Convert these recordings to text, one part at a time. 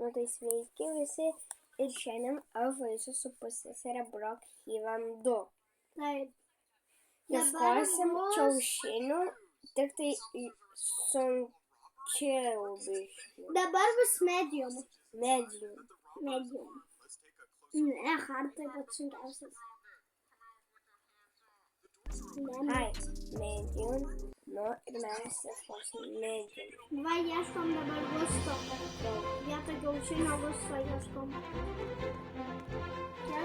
Nu tai sveiki visi ir šiandien aš žaisiu su pusseserė Brok Haven 2. Taip. Ieškosim kiaušinių, tik tai sunkiau biškį. Dabar bus medium. Medium. Ne, hard tai pats sunkiausias. Ai, medium. Nu ir mes ieškosim medium. Va, ieškom dabar gusto. Vietoj kiaušinio gusto ieškom. Ja.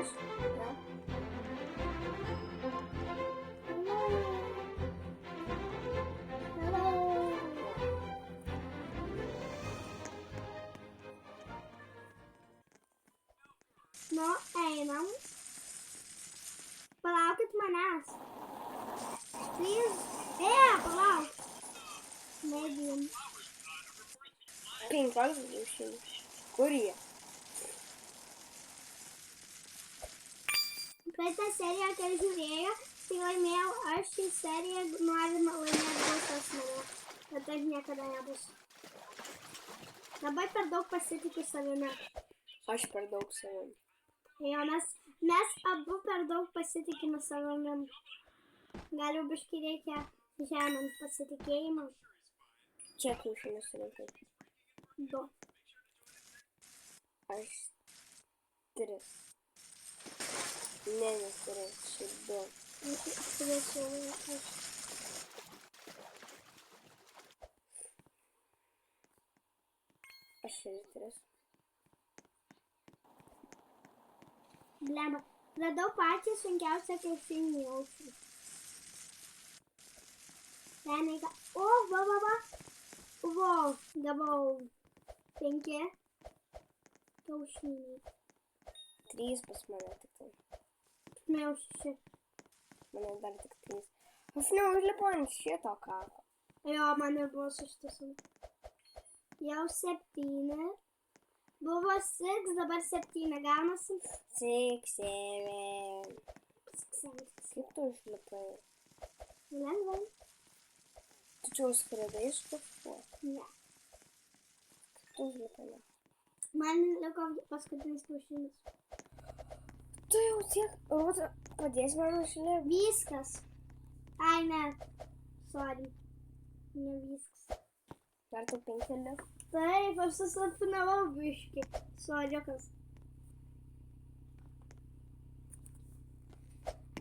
Nu, einam. Palaukit manęs. Palauk. Medium. 15 kiaušinių. Kur jie? Praeitą seriją, kai žiūrėjo, tai laimėjau aš šį seriją, norime laimėti visas mane. Bet taip niekada nebus. Labai per daug pasitikiu savimi. Aš per daug savim. Jo, mes abu per daug pasitikime savimi. Gal jau biškį reikia žemint pasitikėjimą. Čia kiaušinių surinkai. 2. Aš 3. Ne, 3, šiaip 2. Aš ir 3. Blemba, radau pačią sunkiausią kiaušinį jaučiu. Ten o, va. Gavau 5 kiaušiniai. 3 pas mane tik tai. Ne, jau 6. Mane dar tik 3. Aš neužlipu ant šito kapo. Jo, mane buvo 6. Jau 7. Buvo 6, dabar 7. Gaunasi? 6, 7. Kaip tu užlipai? Lengvai. Tu čia užskridai iš kažko? Ne. Kaip tu užlipai? Man liko paskutinis kiaušinis. Tu jau tiek, Rūta, padėsi man užlipti? Viskas. Ai, ne. Sorry. Ne viskas. Dar tu 5 lik? Taip, aš suslapinavau biškį. Soriukas.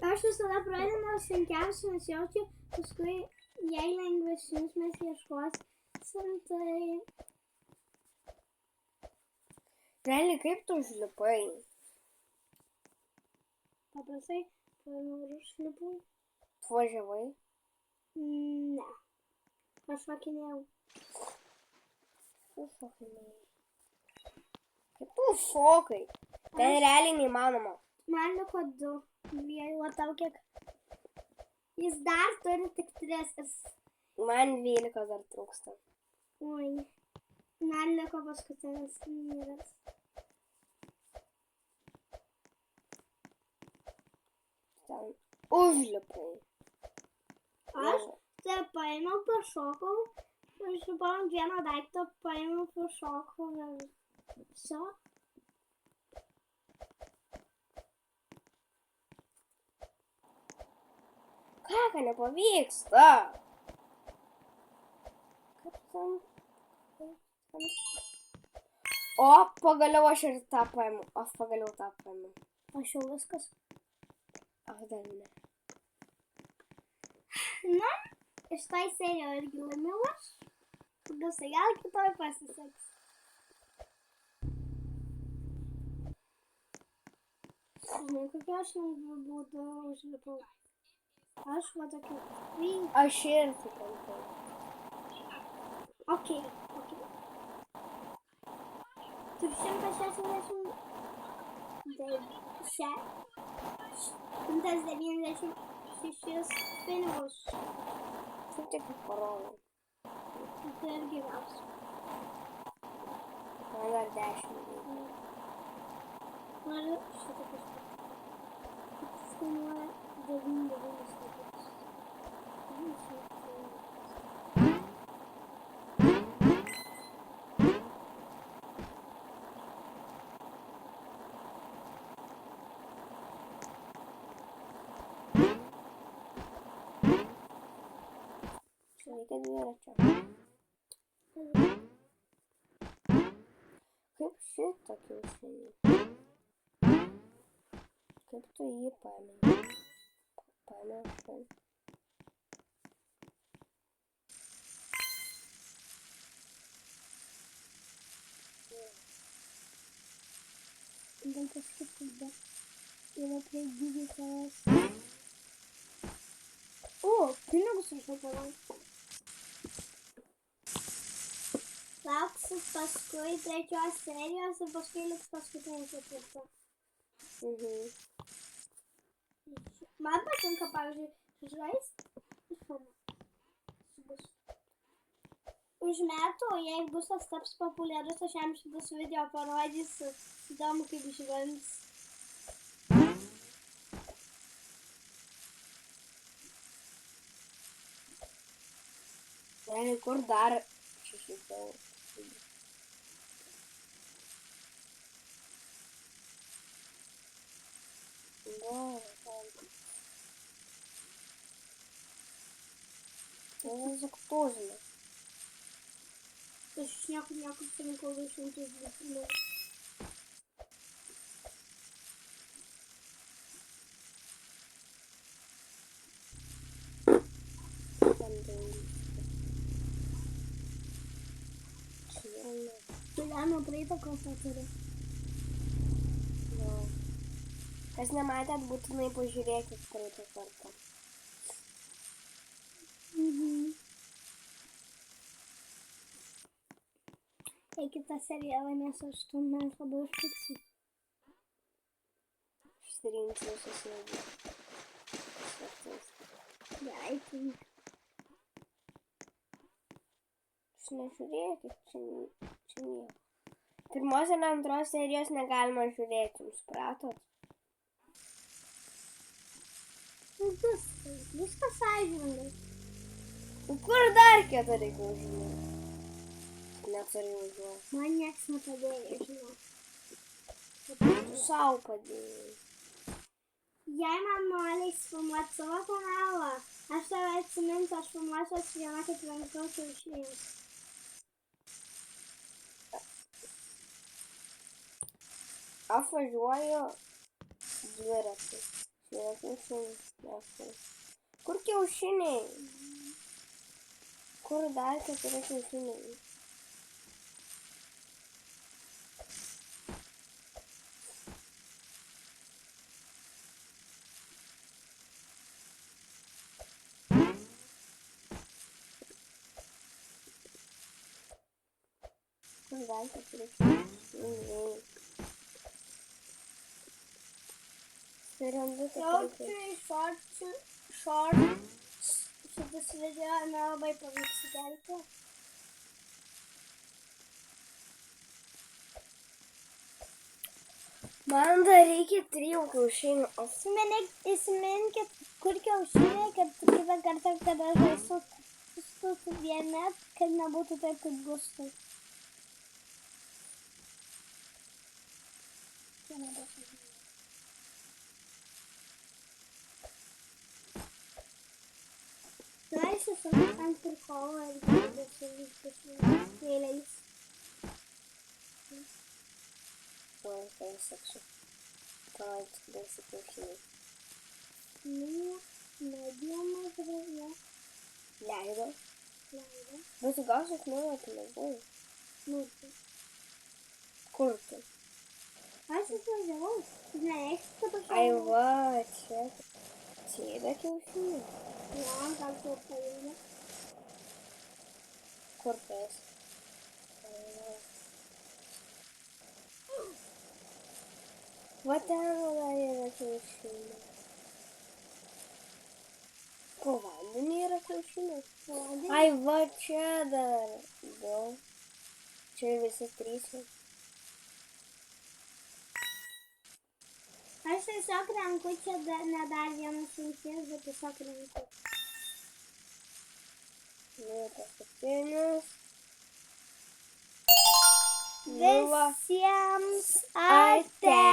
Aš visada pradedu sunkiausiai, nes jaučiu, paskui jei lengvesnius mes ieškosim, tai... Realiai, kaip tu užlipai? Paprastai, paėmiau ir užlipau. Tu važiavai? Ne. Aš šokinėjau. Tu šokinėjai. Kaip tu šokai? Ten realiai neįmanoma. Man liko 2. O tau kiek? Jis dar turi tik 3. Man 12 dar trūksta. Oi. Man liko paskutinis numeris. Ten užlipai. Aš tai paėmiau, pašokau. Užlipau ant vieno daikto, paėmiau, pašokau ir viso. Ką nepavyksta? Kaip ten? O, pagaliau aš ir tą paėmiau. Aš pagaliau tą paėmiau. Aš jau viskas. Aš dar ne. Na, iš tai serijo irgi laimiau aš. Pagasai, gal kitoj pasiseks. Žinai, kokia aš lengvų būdų užlipau. Aš va tokia. Aš ir suprantu. Ok. Turiu 196 pinigus. Šiek tiek parodau. Tai irgi gausiu. Man dar 10. Noriu šitą kažką. Jis kainuoja 9,9 eurus. reikia dviračio. Kaip šitą kiaušinį? Kaip tu jį paėmė? Paėmė štai. Gal kažkaip kalba. Yra prie dydį savęs. O, pinigus išmokavau. Lauksit paskui trečios serijos ir paskui liks paskutinė ketvirta. Man patinka, pavyzdžiui, žaisti filmą. Už metų, jei Gustas taps populiarus, aš jam šitas video parodysiu. Įdomu, kaip išvens. Kur dar 6 eurų? Это зактозно. Aš niekur surinkau 220. Nuo praeitą kartą turiu. Kas nematėt, būtinai pažiūrėkit praeitą kartą. Jei kitą seriją laimės 8, mes labai užpiksim. Išsirinksiu visus laimės. Gerai, tinka. Aš nežiūrėkit, čia nieko. Pirmos ir antros serijos negalima žiūrėti, jūs supratot? Viskas sąžiningai. Kur dar 4 kiaušiniai? Neturiu užuoti. Man nieks nepadėjo, žinau. Tu sau padėjai. Jei man neleis filmuoti savo kanalą, aš tave atsiminsiu, aš filmuosiu vieną kaip lankau kiaušinius. Aš važiuoju dviratį. Čia yra kiaušiniai. Kur kiaušiniai? Kur dar 4 kiaušiniai? Kur dar 4 kiaušiniai? Jaučiu shorts šitas video nelabai pavyks įkelti. Man dar reikia 3 kiaušinių. Įsiminkit, kur kiaušiniai, kad kitą kartą, kada žaisiu su viena, kad nebūtų taip kaip Gustui. Leisiu ant prikolo ir dėsiu viskas vėliais. Tai saksiu. Parodys, dėsiu kiaušiniai. Mediumą žvėrė. Leido. Bet tu gausit naują pinigų. Kur tu? Aš išvažiavau. Nereiškia, kad aš Ai va, čia. Čia yra kiaušiniai. Man gal tu paėmė. Kur tu esi? Va ten dar yra kiaušiniai. Po vandenį yra kiaušiniai. Ai va, čia dar. Daug. Čia visi 3. Aš tiesiog renku čia ne dar vienas rungtynės, bet tiesiog renku. Paskutinis. Visiems ate!